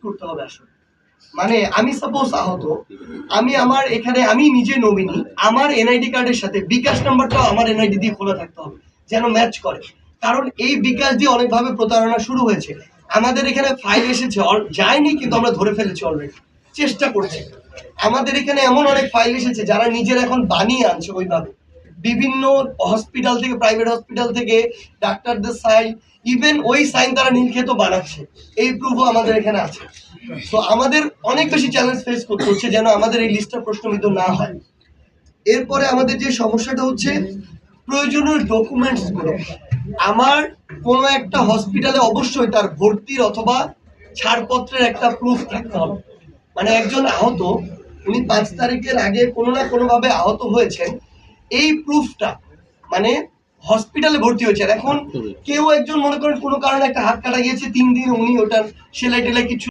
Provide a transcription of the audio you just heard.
করতে হবে আসলে। মানে আমি সাপোজ আহত, আমি আমার এখানে আমি নিজে নমিনি, আমার এনআইডি কার্ডের সাথে বিকাশ নাম্বারটাও আমার এনআইডি দিয়ে খোলা থাকতে হবে, যেন ম্যাচ করে। কারণ এই বিকাশ দিয়ে অনেকভাবে প্রতারণা শুরু হয়েছে। আমাদের এখানে ফাইল এসেছে, যায়নি কিন্তু আমরা ধরে ফেলেছি অলরেডি, চেষ্টা করছি। আমাদের এখানে এমন অনেক ফাইল এসেছে যারা নিজের এখন বানিয়ে আনছে ওইভাবে, বিভিন্ন হসপিটাল থেকে, প্রাইভেট হসপিটাল থেকে ডাক্তারদের সাইন, ইভেন ওই সাইন তারা নীলক্ষেত বানাচ্ছে, এই প্রুফও আমাদের এখানে আছে। তো আমাদের অনেক বেশি চ্যালেঞ্জ ফেস করতে হচ্ছে যেন আমাদের এই লিস্টটা প্রশ্নবিদ্ধ না হয়। এরপরে আমাদের যে সমস্যাটা হচ্ছে প্রয়োজনীয় ডকুমেন্টস গুলো। আমার কোনো একটা হসপিটালে অবশ্যই তার ভর্তির অথবা ছাড়পত্রের একটা প্রুফ থাকতে হবে। মানে একজন আহত, উনি 5 তারিখের আগে কোনো না কোনোভাবে আহত হয়েছেন, এই প্রুফটা মানে হসপিটালে ভর্তি হয়েছেন। এখন কেউ একজন মনে করেন কোনো কারণে একটা হাত কাটা গিয়েছে, 3 দিন উনি ওটার সেলাই টেলাই কিছু